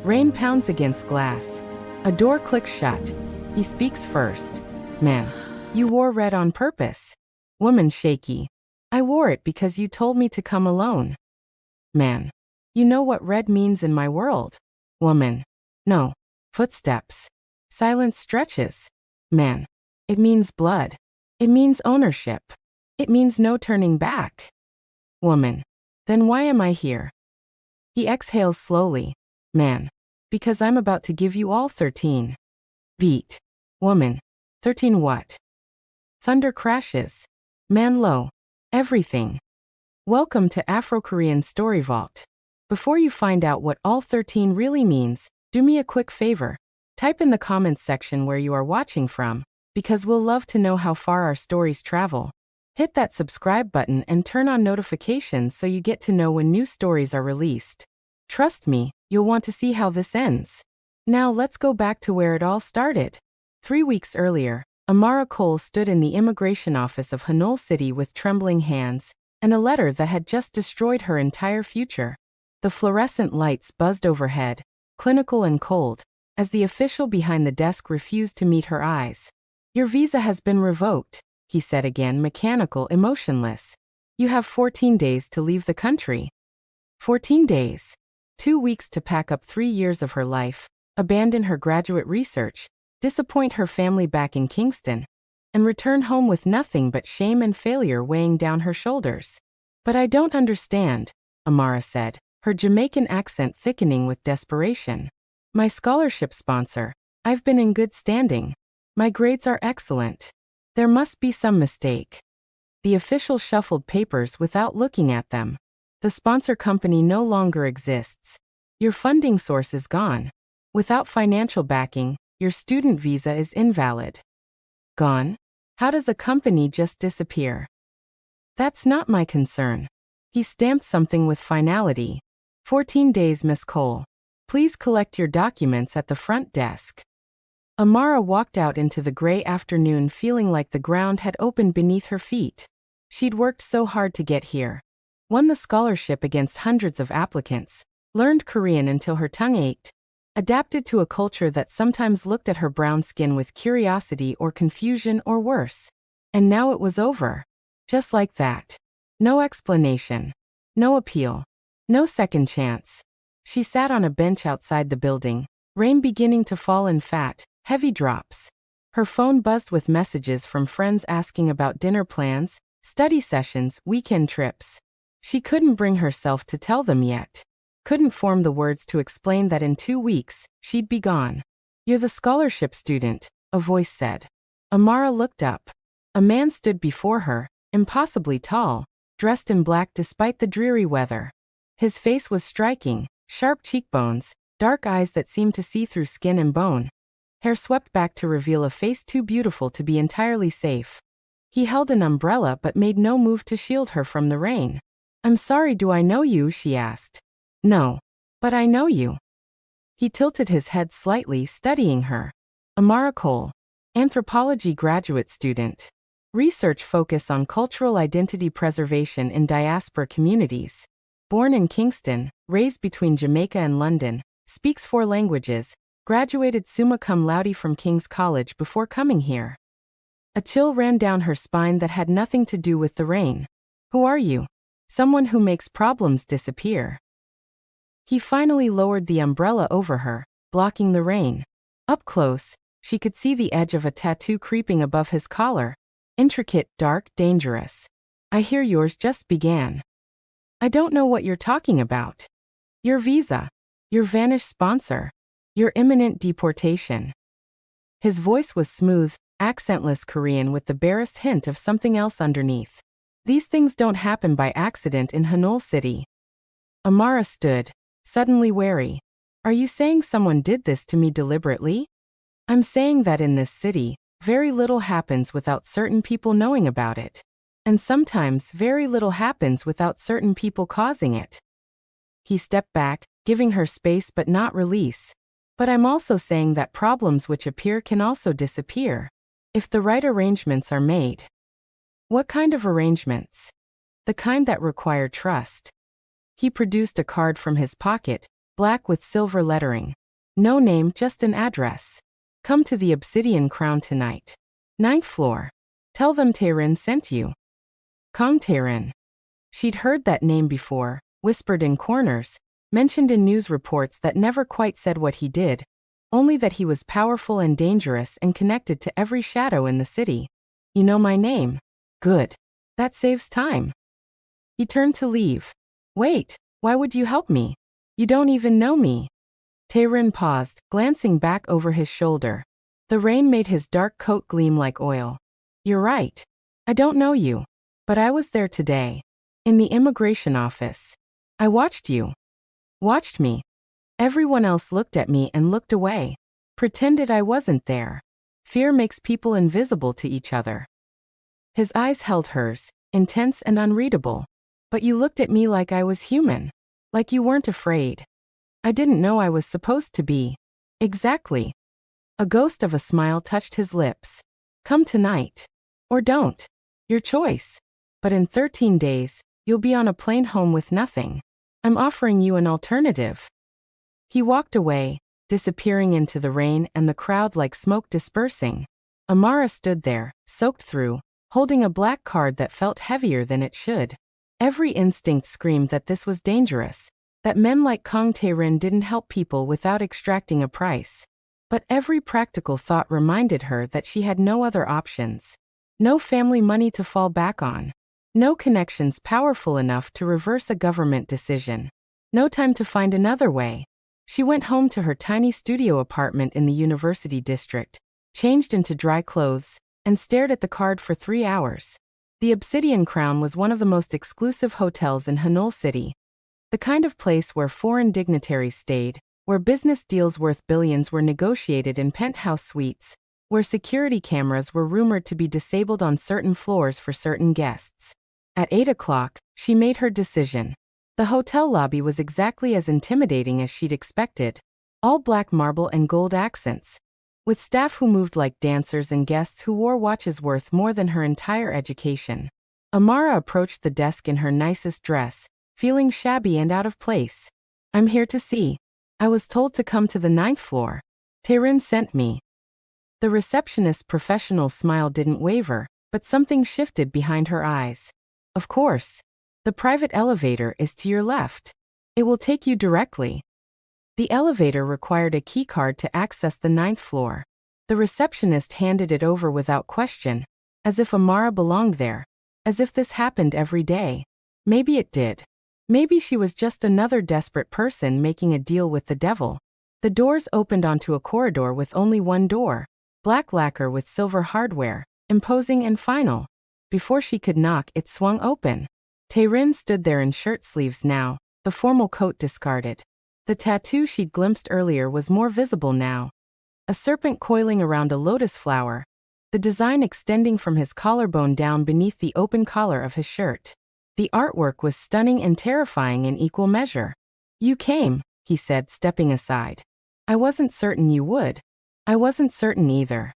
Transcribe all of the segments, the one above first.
Rain pounds against glass. A door clicks shut. He speaks first. Man, you wore red on purpose. Woman shaky. I wore it because you told me to come alone. Man, you know what red means in my world. Woman, no. Footsteps. Silence stretches. Man, it means blood. It means ownership. It means no turning back. Woman, then why am I here? He exhales slowly. Man, because I'm about to give you all 13. Beat. Woman, 13 what? Thunder crashes. Man low. Everything. Welcome to Afro-Korean Story Vault. Before you find out what all 13 really means, do me a quick favor. Type in the comments section where you are watching from, because we'll love to know how far our stories travel. Hit that subscribe button and turn on notifications so you get to know when new stories are released. Trust me, you'll want to see how this ends. Now let's go back to where it all started. 3 weeks earlier, Amara Cole stood in the immigration office of Hanul City with trembling hands, and a letter that had just destroyed her entire future. The fluorescent lights buzzed overhead, clinical and cold, as the official behind the desk refused to meet her eyes. Your visa has been revoked, he said again, mechanical, emotionless. You have 14 days to leave the country. 14 days. 2 weeks to pack up 3 years of her life, abandon her graduate research, disappoint her family back in Kingston, and return home with nothing but shame and failure weighing down her shoulders. But I don't understand, Amara said, her Jamaican accent thickening with desperation. My scholarship sponsor. I've been in good standing. My grades are excellent. There must be some mistake. The official shuffled papers without looking at them. The sponsor company no longer exists. Your funding source is gone. Without financial backing, your student visa is invalid. Gone? How does a company just disappear? That's not my concern. He stamped something with finality. 14 days, Miss Cole. Please collect your documents at the front desk. Amara walked out into the gray afternoon feeling like the ground had opened beneath her feet. She'd worked so hard to get here. Won the scholarship against hundreds of applicants, learned Korean until her tongue ached, adapted to a culture that sometimes looked at her brown skin with curiosity or confusion or worse. And now it was over. Just like that. No explanation. No appeal. No second chance. She sat on a bench outside the building, rain beginning to fall in fat, heavy drops. Her phone buzzed with messages from friends asking about dinner plans, study sessions, weekend trips. She couldn't bring herself to tell them yet. Couldn't form the words to explain that in 2 weeks, she'd be gone. You're the scholarship student, a voice said. Amara looked up. A man stood before her, impossibly tall, dressed in black despite the dreary weather. His face was striking, sharp cheekbones, dark eyes that seemed to see through skin and bone. Hair swept back to reveal a face too beautiful to be entirely safe. He held an umbrella but made no move to shield her from the rain. I'm sorry, do I know you? She asked. No. But I know you. He tilted his head slightly, studying her. Amara Cole. Anthropology graduate student. Research focus on cultural identity preservation in diaspora communities. Born in Kingston, raised between Jamaica and London, speaks 4 languages, graduated summa cum laude from King's College before coming here. A chill ran down her spine that had nothing to do with the rain. Who are you? Someone who makes problems disappear. He finally lowered the umbrella over her, blocking the rain. Up close, she could see the edge of a tattoo creeping above his collar. Intricate, dark, dangerous. I hear yours just began. I don't know what you're talking about. Your visa. Your vanished sponsor. Your imminent deportation. His voice was smooth, accentless Korean with the barest hint of something else underneath. These things don't happen by accident in Hanul City. Amara stood, suddenly wary. Are you saying someone did this to me deliberately? I'm saying that in this city, very little happens without certain people knowing about it. And sometimes very little happens without certain people causing it. He stepped back, giving her space but not release. But I'm also saying that problems which appear can also disappear, if the right arrangements are made. What kind of arrangements? The kind that require trust. He produced a card from his pocket, black with silver lettering. No name, just an address. Come to the Obsidian Crown tonight. 9th floor. Tell them Tae-Rin sent you. Kang Tae-Rin. She'd heard that name before, whispered in corners, mentioned in news reports that never quite said what he did, only that he was powerful and dangerous and connected to every shadow in the city. You know my name? Good. That saves time. He turned to leave. Wait, why would you help me? You don't even know me. Tae-Rin paused, glancing back over his shoulder. The rain made his dark coat gleam like oil. You're right. I don't know you. But I was there today. In the immigration office. I watched you. Watched me. Everyone else looked at me and looked away. Pretended I wasn't there. Fear makes people invisible to each other. His eyes held hers, intense and unreadable. But you looked at me like I was human. Like you weren't afraid. I didn't know I was supposed to be. Exactly. A ghost of a smile touched his lips. Come tonight. Or don't. Your choice. But in 13 days, you'll be on a plane home with nothing. I'm offering you an alternative. He walked away, disappearing into the rain and the crowd like smoke dispersing. Amara stood there, soaked through, holding a black card that felt heavier than it should. Every instinct screamed that this was dangerous, that men like Kang Tae-Rin didn't help people without extracting a price. But every practical thought reminded her that she had no other options. No family money to fall back on. No connections powerful enough to reverse a government decision. No time to find another way. She went home to her tiny studio apartment in the university district, changed into dry clothes, and stared at the card for 3 hours. The Obsidian Crown was one of the most exclusive hotels in Seoul City. The kind of place where foreign dignitaries stayed, where business deals worth billions were negotiated in penthouse suites, where security cameras were rumored to be disabled on certain floors for certain guests. At 8 o'clock, she made her decision. The hotel lobby was exactly as intimidating as she'd expected. All black marble and gold accents. With staff who moved like dancers and guests who wore watches worth more than her entire education. Amara approached the desk in her nicest dress, feeling shabby and out of place. I'm here to see. I was told to come to the 9th floor. Tae-Rin sent me. The receptionist's professional smile didn't waver, but something shifted behind her eyes. Of course. The private elevator is to your left. It will take you directly. The elevator required a keycard to access the 9th floor. The receptionist handed it over without question, as if Amara belonged there, as if this happened every day. Maybe it did. Maybe she was just another desperate person making a deal with the devil. The doors opened onto a corridor with only one door, black lacquer with silver hardware, imposing and final. Before she could knock, it swung open. Tae-Rin stood there in shirt sleeves now, the formal coat discarded. The tattoo she'd glimpsed earlier was more visible now. A serpent coiling around a lotus flower, the design extending from his collarbone down beneath the open collar of his shirt. The artwork was stunning and terrifying in equal measure. You came, he said, stepping aside. I wasn't certain you would. I wasn't certain either.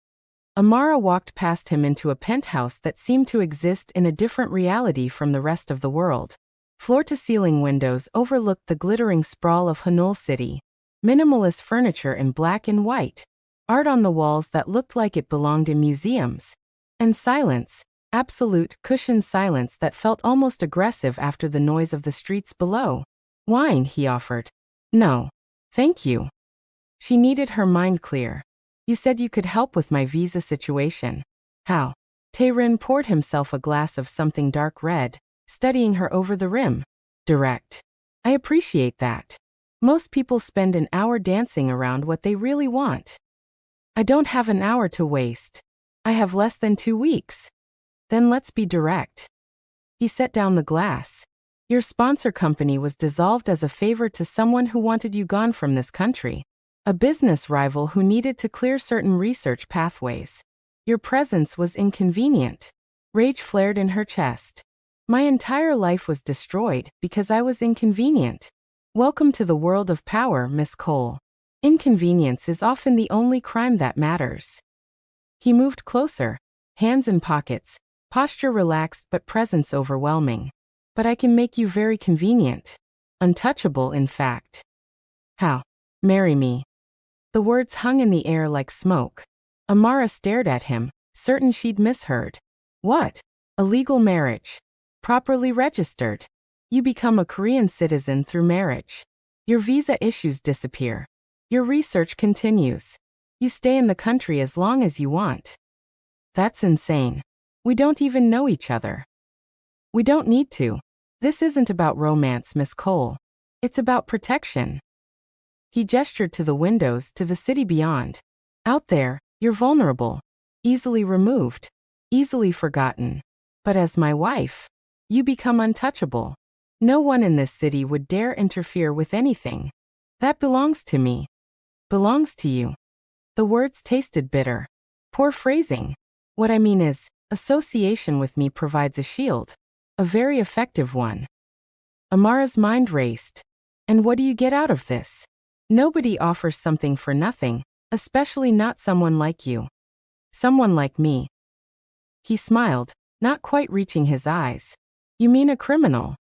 Amara walked past him into a penthouse that seemed to exist in a different reality from the rest of the world. Floor-to-ceiling windows overlooked the glittering sprawl of Seoul City. Minimalist furniture in black and white. Art on the walls that looked like it belonged in museums. And silence. Absolute, cushioned silence that felt almost aggressive after the noise of the streets below. Wine, he offered. No. Thank you. She needed her mind clear. You said you could help with my visa situation. How? Tae-Rin poured himself a glass of something dark red, studying her over the rim. Direct. I appreciate that. Most people spend an hour dancing around what they really want. I don't have an hour to waste. I have less than 2 weeks. Then let's be direct. He set down the glass. Your sponsor company was dissolved as a favor to someone who wanted you gone from this country. A business rival who needed to clear certain research pathways. Your presence was inconvenient. Rage flared in her chest. My entire life was destroyed because I was inconvenient. Welcome to the world of power, Miss Cole. Inconvenience is often the only crime that matters. He moved closer, hands in pockets, posture relaxed but presence overwhelming. But I can make you very convenient. Untouchable, in fact. How? Marry me. The words hung in the air like smoke. Amara stared at him, certain she'd misheard. What? A legal marriage. Properly registered. You become a Korean citizen through marriage. Your visa issues disappear. Your research continues. You stay in the country as long as you want. That's insane. We don't even know each other. We don't need to. This isn't about romance, Miss Cole. It's about protection. He gestured to the windows, to the city beyond. Out there, you're vulnerable. Easily removed. Easily forgotten. But as my wife, you become untouchable. No one in this city would dare interfere with anything. That belongs to me. Belongs to you. The words tasted bitter. Poor phrasing. What I mean is, association with me provides a shield. A very effective one. Amara's mind raced. And what do you get out of this? Nobody offers something for nothing, especially not someone like you. Someone like me. He smiled, not quite reaching his eyes. You mean a criminal?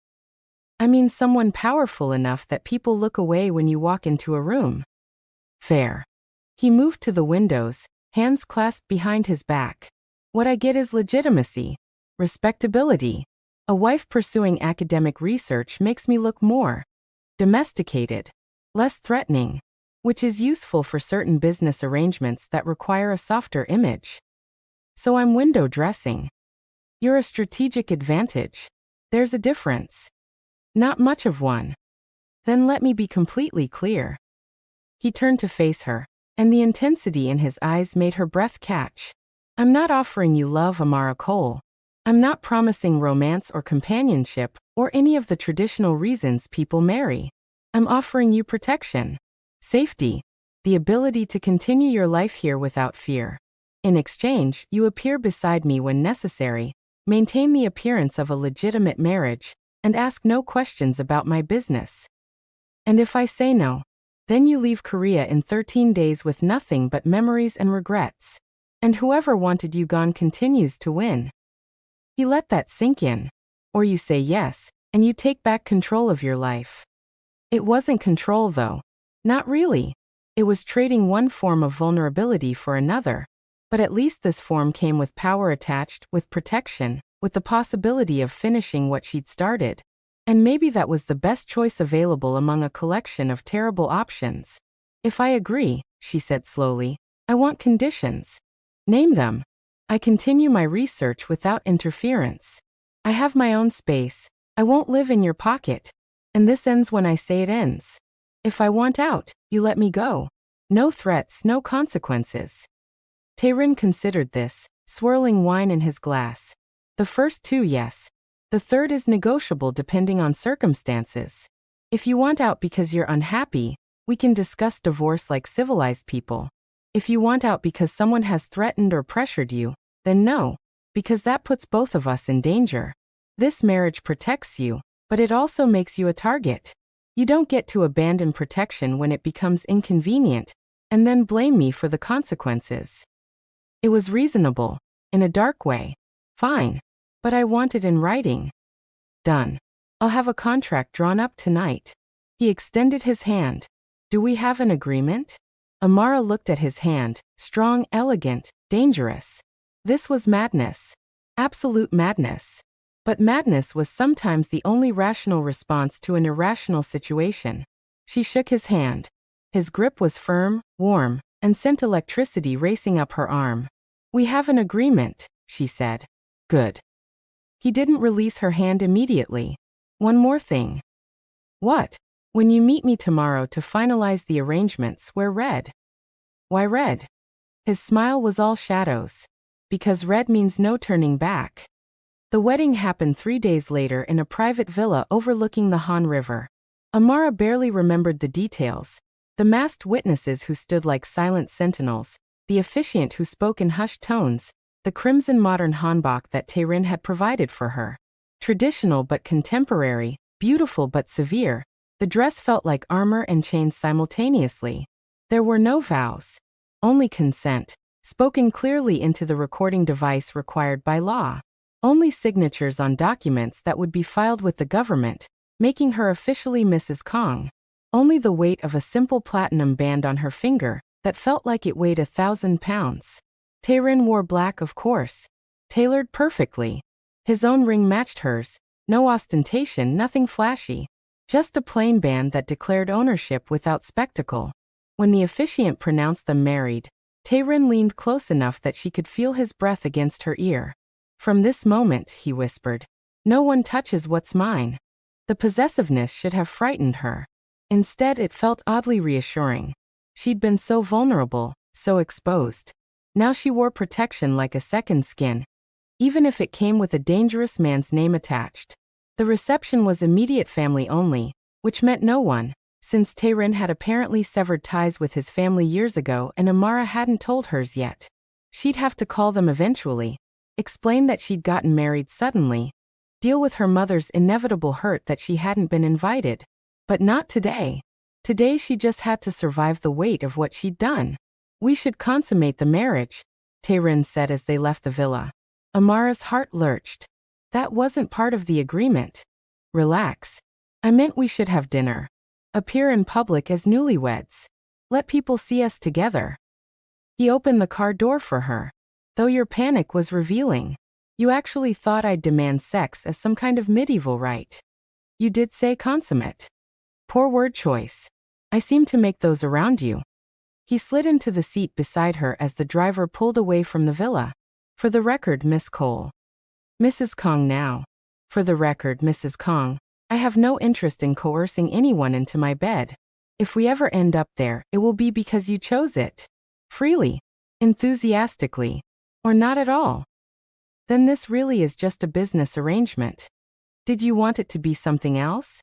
I mean someone powerful enough that people look away when you walk into a room. Fair. He moved to the windows, hands clasped behind his back. What I get is legitimacy. Respectability. A wife pursuing academic research makes me look more domesticated. Less threatening. Which is useful for certain business arrangements that require a softer image. So I'm window dressing. You're a strategic advantage. There's a difference. Not much of one. Then let me be completely clear. He turned to face her, and the intensity in his eyes made her breath catch. I'm not offering you love, Amara Cole. I'm not promising romance or companionship, or any of the traditional reasons people marry. I'm offering you protection. Safety. The ability to continue your life here without fear. In exchange, you appear beside me when necessary, maintain the appearance of a legitimate marriage, and ask no questions about my business. And if I say no, then you leave Korea in 13 days with nothing but memories and regrets. And whoever wanted you gone continues to win. He let that sink in. Or you say yes, and you take back control of your life. It wasn't control though. Not really. It was trading one form of vulnerability for another. But at least this form came with power attached, with protection, with the possibility of finishing what she'd started. And maybe that was the best choice available among a collection of terrible options. If I agree, she said slowly, I want conditions. Name them. I continue my research without interference. I have my own space. I won't live in your pocket. And this ends when I say it ends. If I want out, you let me go. No threats, no consequences. Tae-Rin considered this, swirling wine in his glass. The first two, yes. The third is negotiable depending on circumstances. If you want out because you're unhappy, we can discuss divorce like civilized people. If you want out because someone has threatened or pressured you, then no, because that puts both of us in danger. This marriage protects you, but it also makes you a target. You don't get to abandon protection when it becomes inconvenient, and then blame me for the consequences. It was reasonable, in a dark way. Fine. But I want it in writing. Done. I'll have a contract drawn up tonight. He extended his hand. Do we have an agreement? Amara looked at his hand, strong, elegant, dangerous. This was madness. Absolute madness. But madness was sometimes the only rational response to an irrational situation. She shook his hand. His grip was firm, warm, and sent electricity racing up her arm. We have an agreement, she said. Good. He didn't release her hand immediately. One more thing. What? When you meet me tomorrow to finalize the arrangements, wear red. Why red? His smile was all shadows. Because red means no turning back. The wedding happened 3 days later in a private villa overlooking the Han River. Amara barely remembered the details. The masked witnesses who stood like silent sentinels, the officiant who spoke in hushed tones, the crimson modern hanbok that Tae-Rin had provided for her. Traditional but contemporary, beautiful but severe, the dress felt like armor and chains simultaneously. There were no vows. Only consent, spoken clearly into the recording device required by law. Only signatures on documents that would be filed with the government, making her officially Mrs. Kang. Only the weight of a simple platinum band on her finger that felt like it weighed 1,000 pounds. Tae-Rin wore black, of course, tailored perfectly. His own ring matched hers, no ostentation, nothing flashy. Just a plain band that declared ownership without spectacle. When the officiant pronounced them married, Tae-Rin leaned close enough that she could feel his breath against her ear. "From this moment," he whispered, "no one touches what's mine." The possessiveness should have frightened her. Instead, it felt oddly reassuring. She'd been so vulnerable, so exposed. Now she wore protection like a second skin, even if it came with a dangerous man's name attached. The reception was immediate family only, which meant no one, since Tae-Rin had apparently severed ties with his family years ago and Amara hadn't told hers yet. She'd have to call them eventually, explain that she'd gotten married suddenly, deal with her mother's inevitable hurt that she hadn't been invited. But not today. Today she just had to survive the weight of what she'd done. "We should consummate the marriage," Tae-Rin said as they left the villa. Amara's heart lurched. "That wasn't part of the agreement." "Relax. I meant we should have dinner. Appear in public as newlyweds. Let people see us together." He opened the car door for her. "Though your panic was revealing. You actually thought I'd demand sex as some kind of medieval rite. You did say consummate. Poor word choice. I seem to make those around you." He slid into the seat beside her as the driver pulled away from the villa. "For the record, Miss Cole." "Mrs. Kang now." "For the record, Mrs. Kang, I have no interest in coercing anyone into my bed. If we ever end up there, it will be because you chose it. Freely. Enthusiastically. Or not at all. Then this really is just a business arrangement. Did you want it to be something else?"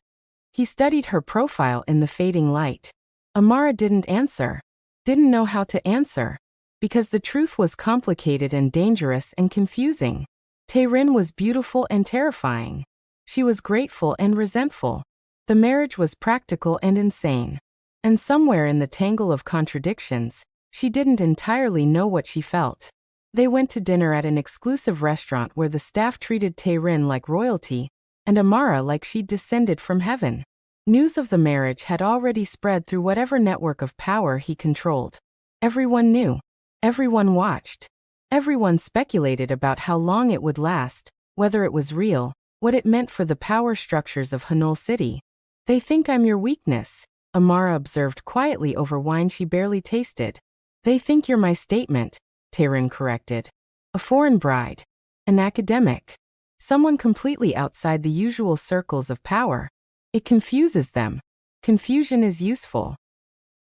He studied her profile in the fading light. Amara didn't answer. Didn't know how to answer. Because the truth was complicated and dangerous and confusing. Tae-Rin was beautiful and terrifying. She was grateful and resentful. The marriage was practical and insane. And somewhere in the tangle of contradictions, she didn't entirely know what she felt. They went to dinner at an exclusive restaurant where the staff treated Tae-Rin like royalty, and Amara like she'd descended from heaven. News of the marriage had already spread through whatever network of power he controlled. Everyone knew. Everyone watched. Everyone speculated about how long it would last, whether it was real, what it meant for the power structures of Hanul City. "They think I'm your weakness," Amara observed quietly over wine she barely tasted. "They think you're my statement," Tae-Rin corrected. "A foreign bride. An academic. Someone completely outside the usual circles of power. It confuses them. Confusion is useful.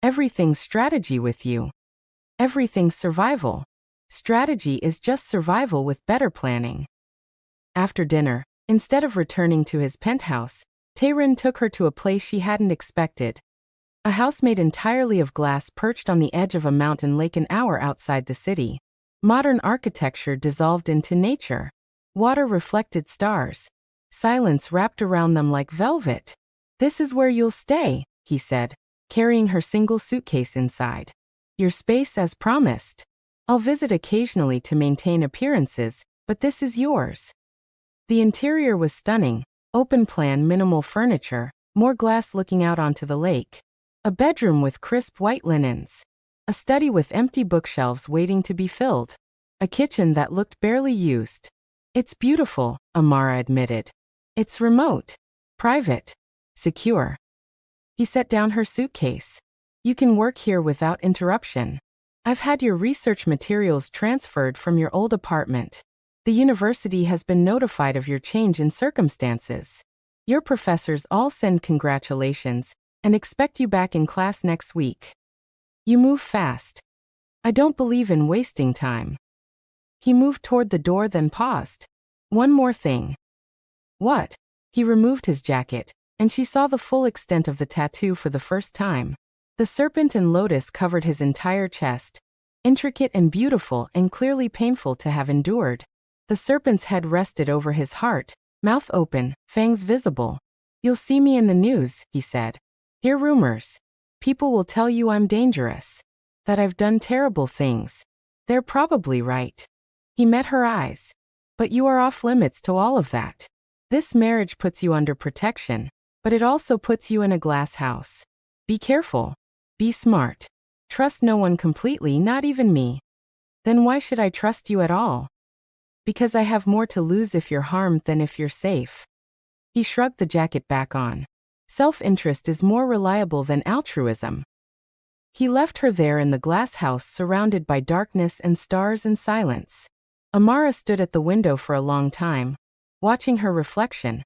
Everything's strategy with you. Everything's survival. Strategy is just survival with better planning." After dinner, instead of returning to his penthouse, Tae-Rin took her to a place she hadn't expected. A house made entirely of glass perched on the edge of a mountain lake an hour outside the city. Modern architecture dissolved into nature. Water reflected stars. Silence wrapped around them like velvet. "This is where you'll stay," he said, carrying her single suitcase inside. "Your space as promised. I'll visit occasionally to maintain appearances, but this is yours." The interior was stunning. Open plan, minimal furniture, more glass looking out onto the lake. A bedroom with crisp white linens. A study with empty bookshelves waiting to be filled. A kitchen that looked barely used. "It's beautiful," Amara admitted. "It's remote. Private. Secure." He set down her suitcase. "You can work here without interruption. I've had your research materials transferred from your old apartment. The university has been notified of your change in circumstances. Your professors all send congratulations and expect you back in class next week. You move fast. I don't believe in wasting time." He moved toward the door, then paused. "One more thing." "What?" He removed his jacket, and she saw the full extent of the tattoo for the first time. The serpent and lotus covered his entire chest. Intricate and beautiful and clearly painful to have endured. The serpent's head rested over his heart, mouth open, fangs visible. "You'll see me in the news," he said. "Hear rumors. People will tell you I'm dangerous. That I've done terrible things. They're probably right." He met her eyes. "But you are off limits to all of that. This marriage puts you under protection, but it also puts you in a glass house. Be careful. Be smart. Trust no one completely, not even me. Then why should I trust you at all? Because I have more to lose if you're harmed than if you're safe. He shrugged the jacket back on. Self-interest is more reliable than altruism. He left her there in the glass house surrounded by darkness and stars and silence. Amara stood at the window for a long time, watching her reflection.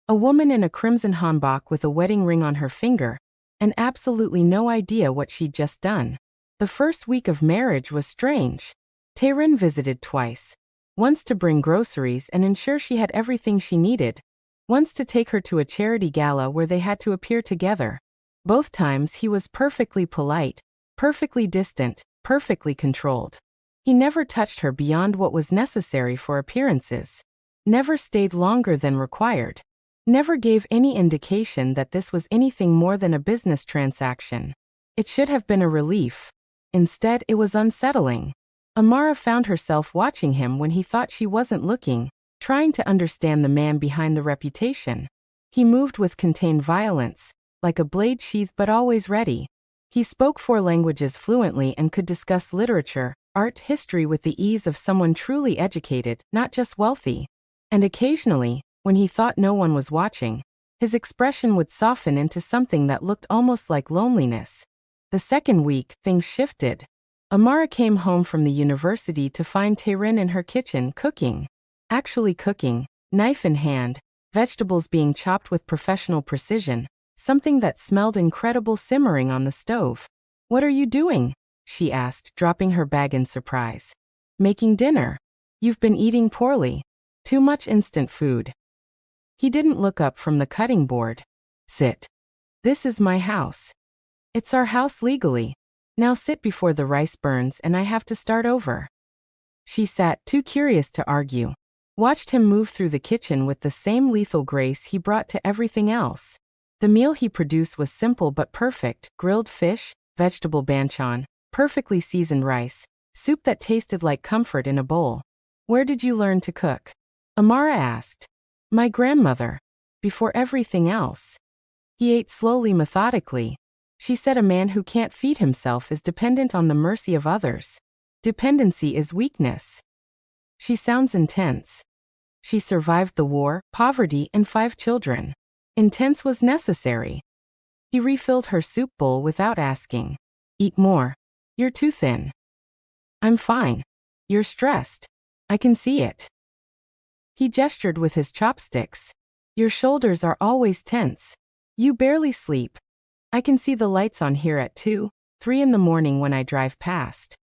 A woman in a crimson hanbok with a wedding ring on her finger, and absolutely no idea what she'd just done. The first week of marriage was strange. Tae-Rin visited twice. Once to bring groceries and ensure she had everything she needed. Once to take her to a charity gala where they had to appear together. Both times he was perfectly polite, perfectly distant, perfectly controlled. He never touched her beyond what was necessary for appearances. Never stayed longer than required. Never gave any indication that this was anything more than a business transaction. It should have been a relief. Instead, it was unsettling. Amara found herself watching him when he thought she wasn't looking, trying to understand the man behind the reputation. He moved with contained violence, like a blade sheathed but always ready. He spoke 4 languages fluently and could discuss literature, art, history with the ease of someone truly educated, not just wealthy. And occasionally, when he thought no one was watching, his expression would soften into something that looked almost like loneliness. The second week, things shifted. Amara came home from the university to find Tae-Rin in her kitchen cooking. Actually cooking, knife in hand, vegetables being chopped with professional precision, something that smelled incredible simmering on the stove. "What are you doing?" she asked, dropping her bag in surprise. "Making dinner. You've been eating poorly. Too much instant food." He didn't look up from the cutting board. "Sit. This is my house. It's our house legally. Now sit before the rice burns and I have to start over." She sat, too curious to argue. Watched him move through the kitchen with the same lethal grace he brought to everything else. The meal he produced was simple but perfect: grilled fish, vegetable banchan, perfectly seasoned rice, soup that tasted like comfort in a bowl. "Where did you learn to cook?" Amara asked. "My grandmother. Before everything else." He ate slowly, methodically. She said a man who can't feed himself is dependent on the mercy of others. Dependency is weakness. She sounds intense. She survived the war, poverty, and 5 children. Intense was necessary. He refilled her soup bowl without asking. "Eat more. You're too thin." "I'm fine. You're stressed. I can see it." He gestured with his chopsticks. "Your shoulders are always tense. You barely sleep. I can see the lights on here at 2, 3 in the morning when I drive past."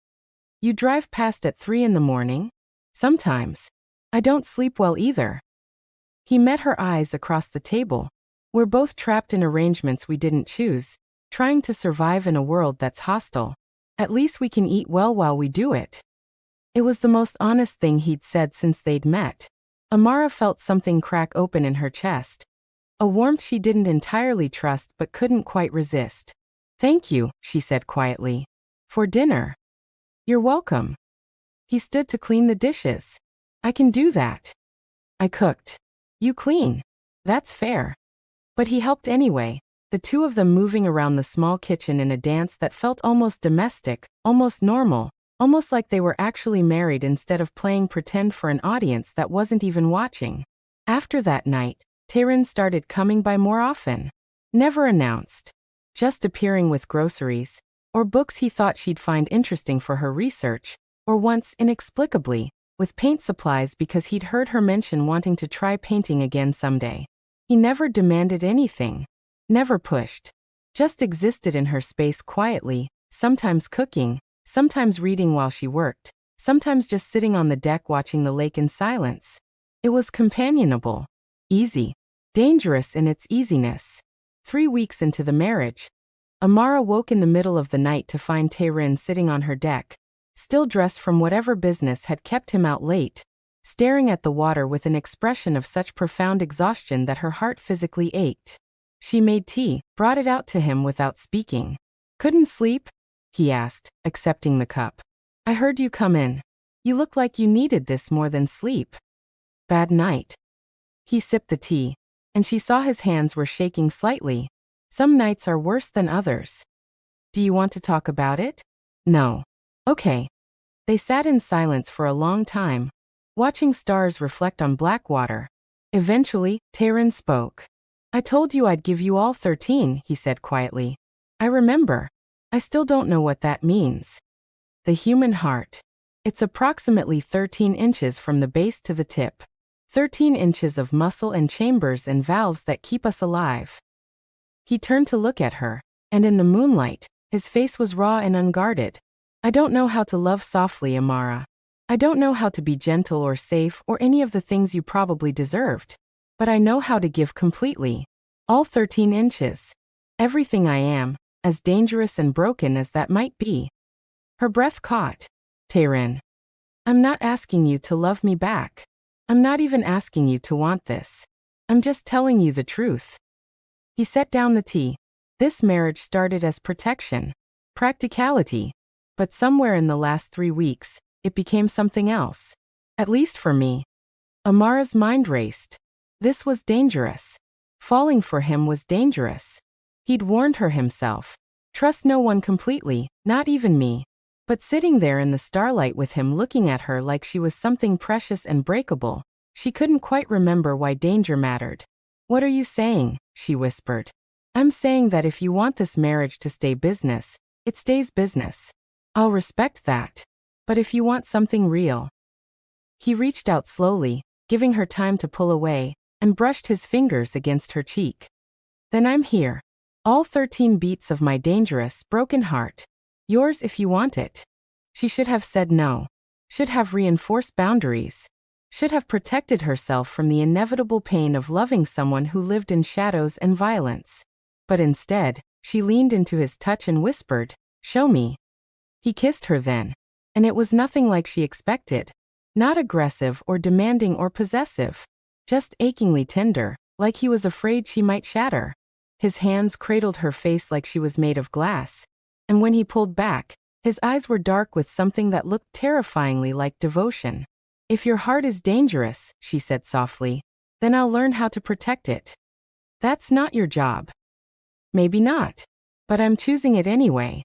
"You drive past at 3 in the morning?" "Sometimes. I don't sleep well either." He met her eyes across the table. "We're both trapped in arrangements we didn't choose, trying to survive in a world that's hostile. At least we can eat well while we do it." It was the most honest thing he'd said since they'd met. Amara felt something crack open in her chest. A warmth she didn't entirely trust but couldn't quite resist. "Thank you," she said quietly. "For dinner." "You're welcome." He stood to clean the dishes. "I can do that." "I cooked. You clean. That's fair." But he helped anyway, the two of them moving around the small kitchen in a dance that felt almost domestic, almost normal, almost like they were actually married instead of playing pretend for an audience that wasn't even watching. After that night, Tae-Rin started coming by more often. Never announced. Just appearing with groceries, or books he thought she'd find interesting for her research, or once, inexplicably, with paint supplies because he'd heard her mention wanting to try painting again someday. He never demanded anything. Never pushed. Just existed in her space quietly, sometimes cooking, sometimes reading while she worked, sometimes just sitting on the deck watching the lake in silence. It was companionable. Easy. Dangerous in its easiness. 3 weeks into the marriage, Amara woke in the middle of the night to find Tae-Rin sitting on her deck, still dressed from whatever business had kept him out late, staring at the water with an expression of such profound exhaustion that her heart physically ached. She made tea, brought it out to him without speaking. "Couldn't sleep?" he asked, accepting the cup. "I heard you come in. You look like you needed this more than sleep." "Bad night." He sipped the tea, and she saw his hands were shaking slightly. Some nights are worse than others. Do you want to talk about it? No. Okay. They sat in silence for a long time, watching stars reflect on black water. Eventually, Tae-Rin spoke. I told you I'd give you all 13, he said quietly. I remember. I still don't know what that means. The human heart. It's approximately 13 inches from the base to the tip. 13 inches of muscle and chambers and valves that keep us alive. He turned to look at her, and in the moonlight, his face was raw and unguarded. I don't know how to love softly, Amara. I don't know how to be gentle or safe or any of the things you probably deserved. But I know how to give completely. All 13 inches. Everything I am, as dangerous and broken as that might be. Her breath caught. Tae-Rin. I'm not asking you to love me back. I'm not even asking you to want this. I'm just telling you the truth. He set down the tea. This marriage started as protection, practicality. But somewhere in the last 3 weeks, it became something else. At least for me. Amara's mind raced. This was dangerous. Falling for him was dangerous. He'd warned her himself. Trust no one completely, not even me. But sitting there in the starlight with him looking at her like she was something precious and breakable, she couldn't quite remember why danger mattered. What are you saying? She whispered. I'm saying that if you want this marriage to stay business, it stays business. I'll respect that. But if you want something real. He reached out slowly, giving her time to pull away, and brushed his fingers against her cheek. Then I'm here. All 13 beats of my dangerous, broken heart. Yours if you want it. She should have said no. Should have reinforced boundaries. Should have protected herself from the inevitable pain of loving someone who lived in shadows and violence. But instead, she leaned into his touch and whispered, "Show me." He kissed her then. And it was nothing like she expected. Not aggressive or demanding or possessive. Just achingly tender, like he was afraid she might shatter. His hands cradled her face like she was made of glass. And when he pulled back, his eyes were dark with something that looked terrifyingly like devotion. If your heart is dangerous, she said softly, then I'll learn how to protect it. That's not your job. Maybe not. But I'm choosing it anyway.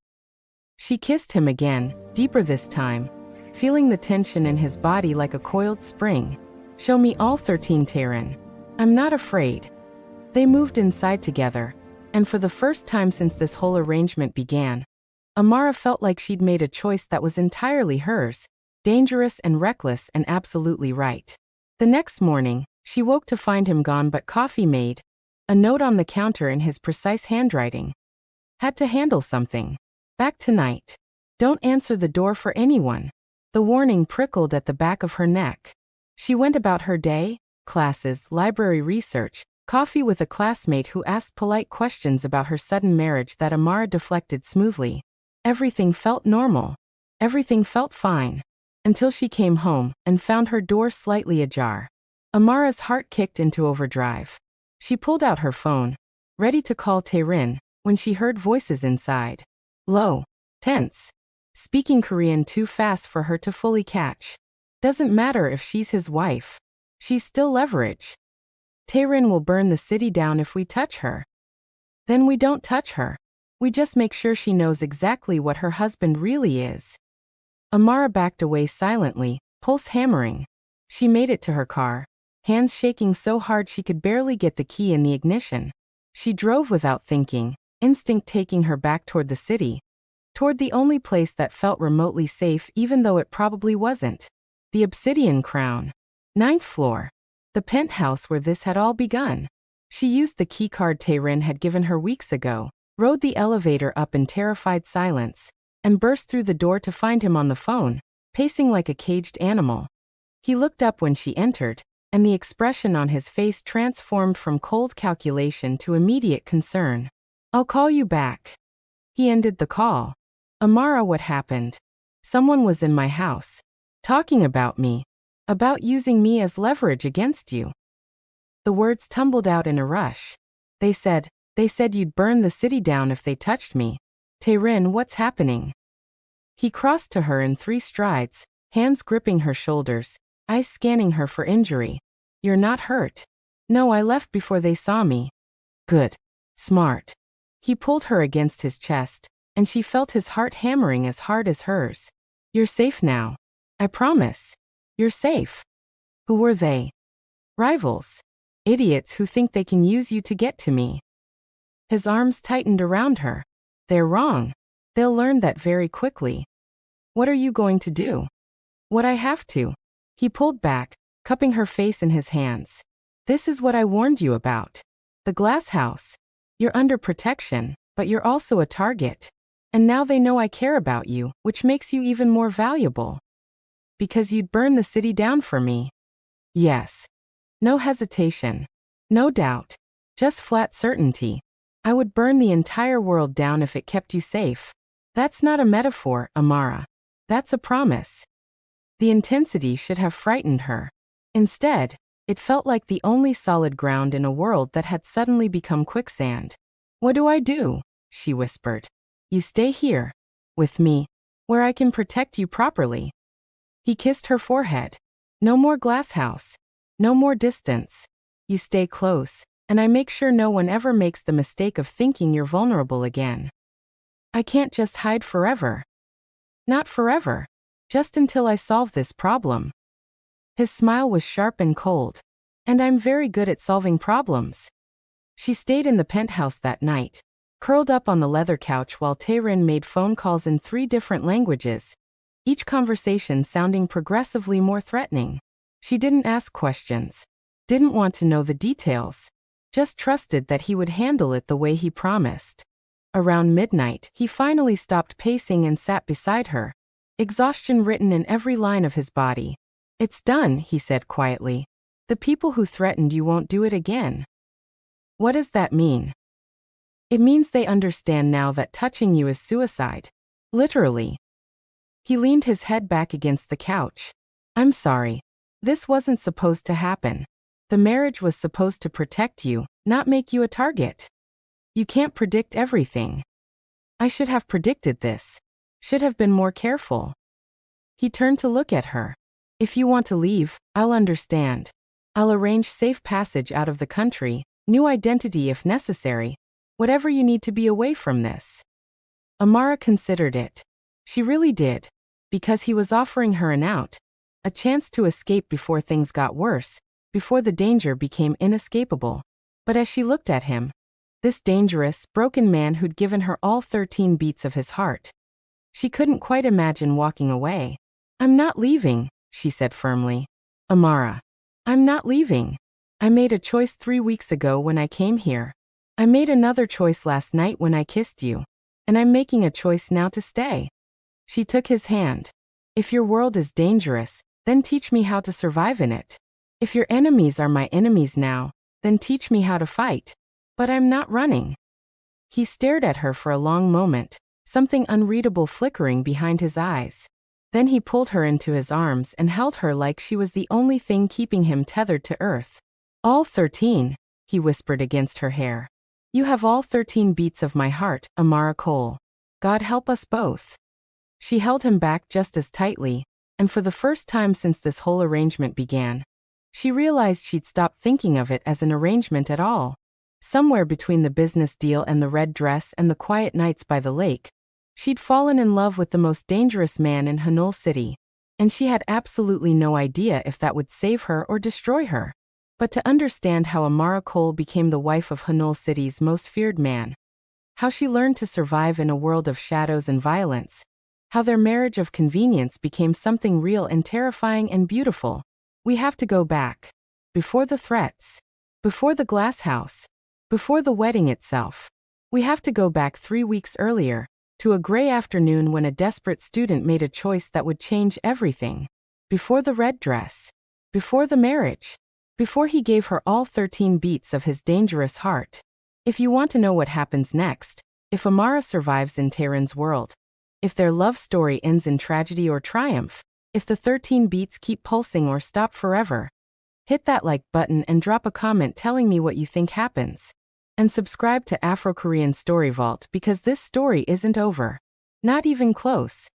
She kissed him again, deeper this time, feeling the tension in his body like a coiled spring. Show me all 13, Tae-Rin. I'm not afraid. They moved inside together, and for the first time since this whole arrangement began, Amara felt like she'd made a choice that was entirely hers, dangerous and reckless and absolutely right. The next morning, she woke to find him gone but coffee made, a note on the counter in his precise handwriting. Had to handle something. Back tonight. Don't answer the door for anyone. The warning prickled at the back of her neck. She went about her day, classes, library research, coffee with a classmate who asked polite questions about her sudden marriage that Amara deflected smoothly. Everything felt normal. Everything felt fine. Until she came home and found her door slightly ajar. Amara's heart kicked into overdrive. She pulled out her phone, ready to call Tae-Rin, when she heard voices inside. Low, tense, speaking Korean too fast for her to fully catch. Doesn't matter if she's his wife. She's still leverage. Tae-Rin will burn the city down if we touch her. Then we don't touch her. We just make sure she knows exactly what her husband really is. Amara backed away silently, pulse hammering. She made it to her car, hands shaking so hard she could barely get the key in the ignition. She drove without thinking, instinct taking her back toward the city. Toward the only place that felt remotely safe even though it probably wasn't. The Obsidian Crown. 9th floor. The penthouse where this had all begun. She used the keycard Tae-Rin had given her weeks ago, rode the elevator up in terrified silence, and burst through the door to find him on the phone, pacing like a caged animal. He looked up when she entered, and the expression on his face transformed from cold calculation to immediate concern. I'll call you back. He ended the call. Amara, what happened? Someone was in my house. Talking about me. About using me as leverage against you. The words tumbled out in a rush. They said you'd burn the city down if they touched me. Tae-Rin, what's happening? He crossed to her in 3 strides, hands gripping her shoulders, eyes scanning her for injury. You're not hurt. No, I left before they saw me. Good. Smart. He pulled her against his chest, and she felt his heart hammering as hard as hers. You're safe now. I promise. You're safe. Who were they? Rivals. Idiots who think they can use you to get to me. His arms tightened around her. They're wrong. They'll learn that very quickly. What are you going to do? What I have to. He pulled back, cupping her face in his hands. This is what I warned you about. The glass house. You're under protection, but you're also a target. And now they know I care about you, which makes you even more valuable. Because you'd burn the city down for me. Yes. No hesitation. No doubt. Just flat certainty. I would burn the entire world down if it kept you safe. That's not a metaphor, Amara. That's a promise. The intensity should have frightened her. Instead, it felt like the only solid ground in a world that had suddenly become quicksand. What do I do? She whispered. You stay here. With me. Where I can protect you properly. He kissed her forehead. No more glass house. No more distance. You stay close, and I make sure no one ever makes the mistake of thinking you're vulnerable again. I can't just hide forever. Not forever. Just until I solve this problem. His smile was sharp and cold. And I'm very good at solving problems. She stayed in the penthouse that night, curled up on the leather couch while Tae-Rin made phone calls in 3 different languages, each conversation sounding progressively more threatening. She didn't ask questions, didn't want to know the details, just trusted that he would handle it the way he promised. Around midnight, he finally stopped pacing and sat beside her, exhaustion written in every line of his body. It's done, he said quietly. The people who threatened you won't do it again. What does that mean? It means they understand now that touching you is suicide. Literally. He leaned his head back against the couch. I'm sorry. This wasn't supposed to happen. The marriage was supposed to protect you, not make you a target. You can't predict everything. I should have predicted this. Should have been more careful. He turned to look at her. If you want to leave, I'll understand. I'll arrange safe passage out of the country, new identity if necessary, whatever you need to be away from this. Amara considered it. She really did. Because he was offering her an out, a chance to escape before things got worse, before the danger became inescapable. But as she looked at him, this dangerous, broken man who'd given her all 13 beats of his heart, she couldn't quite imagine walking away. I'm not leaving, she said firmly. Amara. I'm not leaving. I made a choice 3 weeks ago when I came here. I made another choice last night when I kissed you. And I'm making a choice now to stay. She took his hand. If your world is dangerous, then teach me how to survive in it. If your enemies are my enemies now, then teach me how to fight. But I'm not running. He stared at her for a long moment, something unreadable flickering behind his eyes. Then he pulled her into his arms and held her like she was the only thing keeping him tethered to earth. All 13, he whispered against her hair. You have all 13 beats of my heart, Amara Cole. God help us both. She held him back just as tightly, and for the first time since this whole arrangement began, she realized she'd stopped thinking of it as an arrangement at all. Somewhere between the business deal and the red dress and the quiet nights by the lake, she'd fallen in love with the most dangerous man in Seoul City, and she had absolutely no idea if that would save her or destroy her. But to understand how Amara Cole became the wife of Seoul City's most feared man, how she learned to survive in a world of shadows and violence, how their marriage of convenience became something real and terrifying and beautiful, we have to go back. Before the threats, before the glass house, before the wedding itself. We have to go back 3 weeks earlier, to a gray afternoon when a desperate student made a choice that would change everything. Before the red dress. Before the marriage. Before he gave her all 13 beats of his dangerous heart. If you want to know what happens next, if Amara survives in Tae-Rin's world, if their love story ends in tragedy or triumph, if the 13 beats keep pulsing or stop forever, hit that like button and drop a comment telling me what you think happens. And subscribe to Afro-Korean Story Vault because this story isn't over. Not even close.